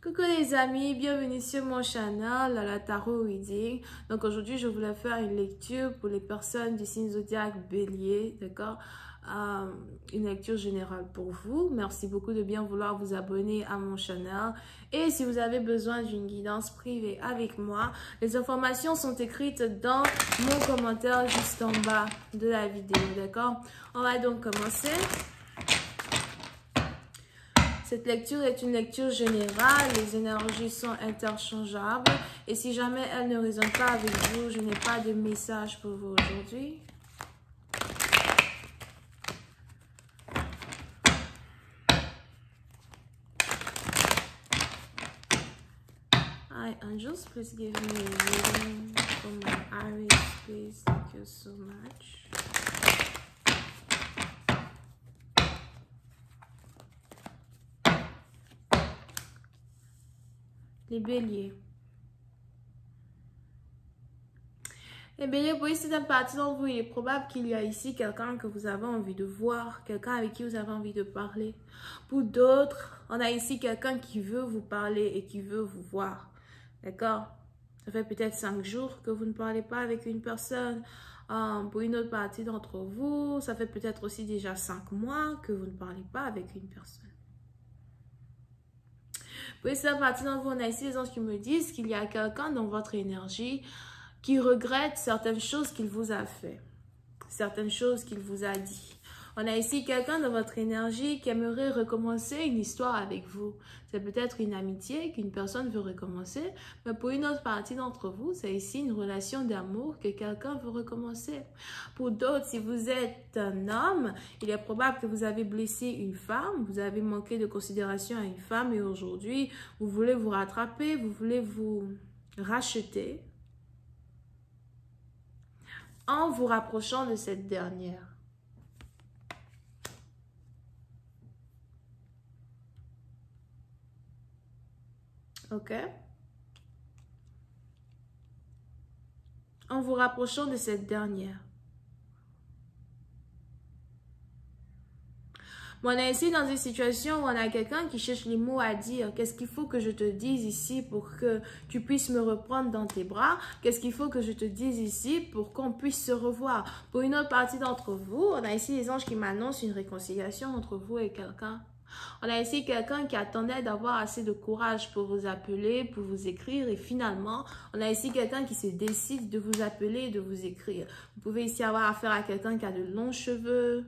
Coucou les amis, bienvenue sur mon channel, la Tarot Reading. Donc aujourd'hui, je voulais faire une lecture pour les personnes du signe zodiaque Bélier, d'accord? Une lecture générale pour vous. Merci beaucoup de bien vouloir vous abonner à mon channel. Et si vous avez besoin d'une guidance privée avec moi, les informations sont écrites dans mon commentaire juste en bas de la vidéo, d'accord? On va donc commencer. Cette lecture est une lecture générale, les énergies sont interchangeables et si jamais elles ne résonnent pas avec vous, je n'ai pas de message pour vous aujourd'hui. Hi angels, please give me a reading for my iris, please. Thank you so much. Les béliers. Les béliers, pour ici, c'est partie d'entre vous. Il est probable qu'il y a ici quelqu'un que vous avez envie de voir, quelqu'un avec qui vous avez envie de parler. Pour d'autres, on a ici quelqu'un qui veut vous parler et qui veut vous voir. D'accord? Ça fait peut-être 5 jours que vous ne parlez pas avec une personne. Pour une autre partie d'entre vous, ça fait peut-être aussi déjà 5 mois que vous ne parlez pas avec une personne. Oui, c'est la partie d'entre vous, on a ici les anges qui me disent qu'il y a quelqu'un dans votre énergie qui regrette certaines choses qu'il vous a fait, certaines choses qu'il vous a dit. On a ici quelqu'un dans votre énergie qui aimerait recommencer une histoire avec vous. C'est peut-être une amitié qu'une personne veut recommencer, mais pour une autre partie d'entre vous, c'est ici une relation d'amour que quelqu'un veut recommencer. Pour d'autres, si vous êtes un homme, il est probable que vous avez blessé une femme, vous avez manqué de considération à une femme et aujourd'hui, vous voulez vous rattraper, vous voulez vous racheter en vous rapprochant de cette dernière. Ok? En vous rapprochant de cette dernière. On est ici dans une situation où on a quelqu'un qui cherche les mots à dire. Qu'est-ce qu'il faut que je te dise ici pour que tu puisses me reprendre dans tes bras? Qu'est-ce qu'il faut que je te dise ici pour qu'on puisse se revoir? Pour une autre partie d'entre vous, on a ici les anges qui m'annoncent une réconciliation entre vous et quelqu'un. On a ici quelqu'un qui attendait d'avoir assez de courage pour vous appeler, pour vous écrire et finalement, on a ici quelqu'un qui se décide de vous appeler et de vous écrire. Vous pouvez ici avoir affaire à quelqu'un qui a de longs cheveux,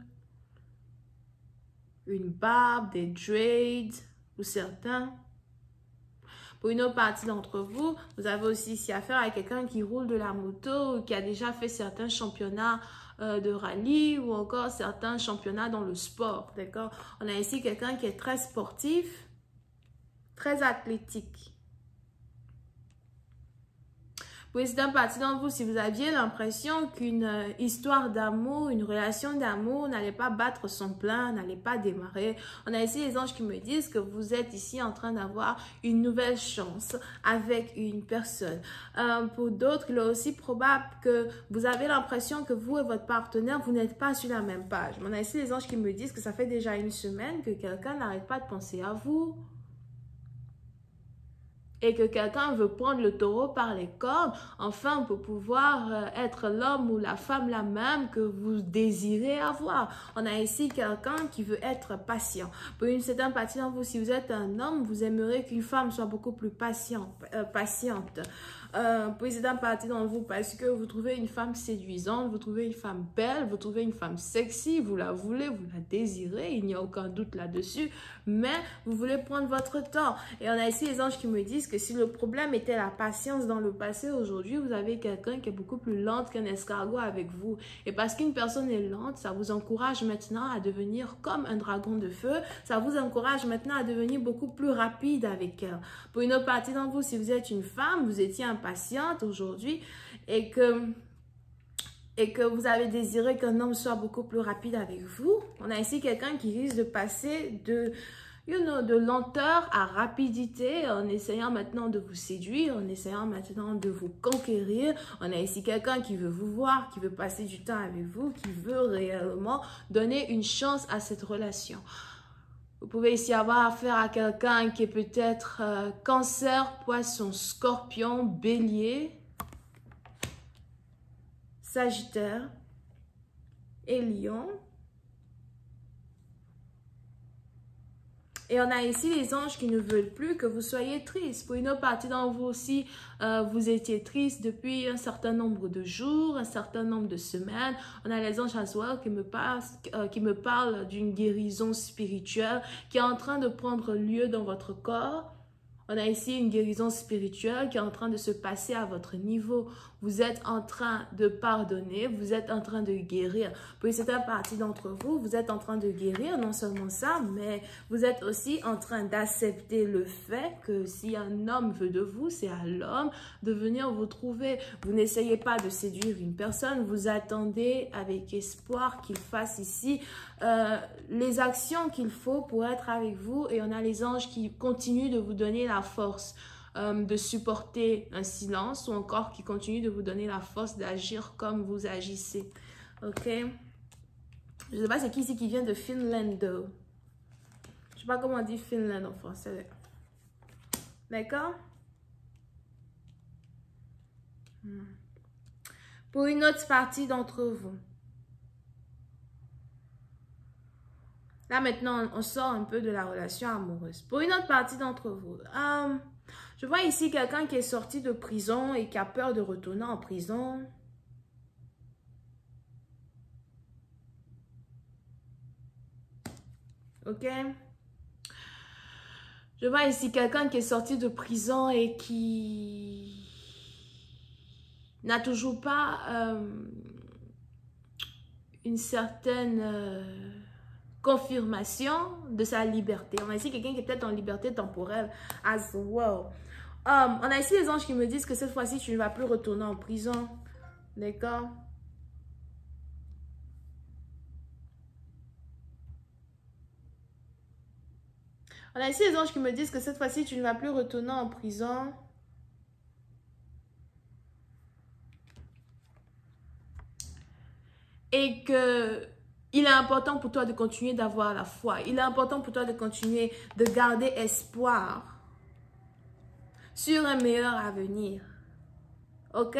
une barbe, des dreads ou certains. Pour une autre partie d'entre vous, vous avez aussi ici affaire à quelqu'un qui roule de la moto ou qui a déjà fait certains championnats de rallye ou encore certains championnats dans le sport, d'accord? On a ici quelqu'un qui est très sportif, très athlétique. Oui, c'est un parti d'entre vous, si vous aviez l'impression qu'une histoire d'amour, une relation d'amour n'allait pas battre son plein, n'allait pas démarrer. On a ici les anges qui me disent que vous êtes ici en train d'avoir une nouvelle chance avec une personne. Pour d'autres, il est aussi probable que vous avez l'impression que vous et votre partenaire, vous n'êtes pas sur la même page. On a ici les anges qui me disent que ça fait déjà une semaine que quelqu'un n'arrête pas de penser à vous. Et que quelqu'un veut prendre le taureau par les cornes, enfin pour pouvoir être l'homme ou la femme la même que vous désirez avoir. On a ici quelqu'un qui veut être patient. Pour une certaine partie d'entre vous, si vous êtes un homme, vous aimeriez qu'une femme soit beaucoup plus patiente. Pour une certaine partie d'entre vous, parce que vous trouvez une femme séduisante, vous trouvez une femme belle, vous trouvez une femme sexy, vous la voulez, vous la désirez, il n'y a aucun doute là-dessus, mais vous voulez prendre votre temps. Et on a ici les anges qui me disent que si le problème était la patience dans le passé, aujourd'hui, vous avez quelqu'un qui est beaucoup plus lente qu'un escargot avec vous. Et parce qu'une personne est lente, ça vous encourage maintenant à devenir comme un dragon de feu. Ça vous encourage maintenant à devenir beaucoup plus rapide avec elle. Pour une autre partie d'entre vous, si vous êtes une femme, vous étiez impatiente aujourd'hui et que vous avez désiré qu'un homme soit beaucoup plus rapide avec vous, on a ici quelqu'un qui risque de passer de lenteur à rapidité en essayant maintenant de vous séduire, en essayant maintenant de vous conquérir. On a ici quelqu'un qui veut vous voir, qui veut passer du temps avec vous, qui veut réellement donner une chance à cette relation. Vous pouvez ici avoir affaire à quelqu'un qui est peut-être Cancer, Poisson, Scorpion, Bélier, Sagittaire et Lion. Et on a ici les anges qui ne veulent plus que vous soyez triste. Pour une autre partie d'entre vous aussi, vous étiez triste depuis un certain nombre de jours, un certain nombre de semaines. On a les anges as well qui me parlent d'une guérison spirituelle qui est en train de prendre lieu dans votre corps. On a ici une guérison spirituelle qui est en train de se passer à votre niveau. Vous êtes en train de pardonner, vous êtes en train de guérir. Pour une certaine partie d'entre vous, vous êtes en train de guérir, non seulement ça, mais vous êtes aussi en train d'accepter le fait que si un homme veut de vous, c'est à l'homme de venir vous trouver. Vous n'essayez pas de séduire une personne, vous attendez avec espoir qu'il fasse ici les actions qu'il faut pour être avec vous. Et on a les anges qui continuent de vous donner la force de supporter un silence ou encore qui continue de vous donner la force d'agir comme vous agissez. Ok? Je ne sais pas c'est qui ici qui vient de Finland. Je ne sais pas comment on dit Finland en français. D'accord? Pour une autre partie d'entre vous. Là maintenant, on sort un peu de la relation amoureuse. Pour une autre partie d'entre vous. Je vois ici quelqu'un qui est sorti de prison et qui a peur de retourner en prison. Ok? Je vois ici quelqu'un qui est sorti de prison et qui n'a toujours pas une certaine confirmation de sa liberté. On a ici quelqu'un qui est peut-être en liberté temporelle as well. On a ici les anges qui me disent que cette fois-ci, tu ne vas plus retourner en prison. D'accord? On a ici les anges qui me disent que cette fois-ci, tu ne vas plus retourner en prison. Et que il est important pour toi de continuer d'avoir la foi. Il est important pour toi de continuer de garder espoir sur un meilleur avenir. Ok?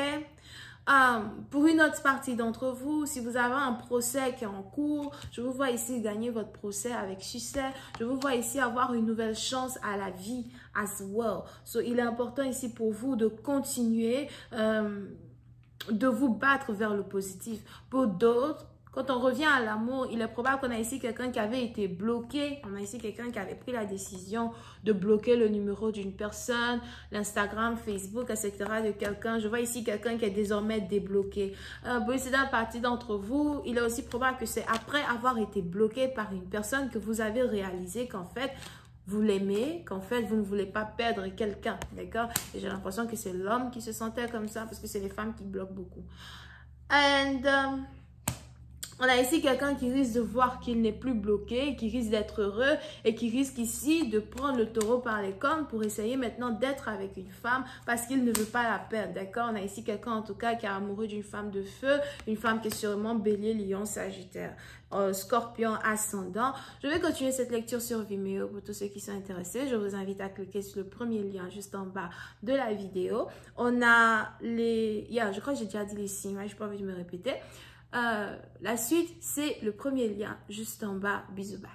Pour une autre partie d'entre vous, si vous avez un procès qui est en cours, je vous vois ici gagner votre procès avec succès. Je vous vois ici avoir une nouvelle chance à la vie as well. So, il est important ici pour vous de continuer de vous battre vers le positif. Pour d'autres, quand on revient à l'amour, il est probable qu'on a ici quelqu'un qui avait été bloqué. On a ici quelqu'un qui avait pris la décision de bloquer le numéro d'une personne, l'Instagram, Facebook, etc. de quelqu'un. Je vois ici quelqu'un qui est désormais débloqué. C'est dans la partie d'entre vous. Il est aussi probable que c'est après avoir été bloqué par une personne que vous avez réalisé qu'en fait, vous l'aimez, qu'en fait, vous ne voulez pas perdre quelqu'un, d'accord? Et j'ai l'impression que c'est l'homme qui se sentait comme ça parce que c'est les femmes qui bloquent beaucoup. On a ici quelqu'un qui risque de voir qu'il n'est plus bloqué, qui risque d'être heureux et qui risque ici de prendre le taureau par les cornes pour essayer maintenant d'être avec une femme parce qu'il ne veut pas la perdre, d'accord? On a ici quelqu'un en tout cas qui est amoureux d'une femme de feu, une femme qui est sûrement bélier, lion, sagittaire, scorpion, ascendant. Je vais continuer cette lecture sur Vimeo pour tous ceux qui sont intéressés. Je vous invite à cliquer sur le premier lien juste en bas de la vidéo. On a les... je crois que j'ai déjà dit les signes, je n'ai pas envie de me répéter. La suite, c'est le premier lien juste en bas. Bisous, bye.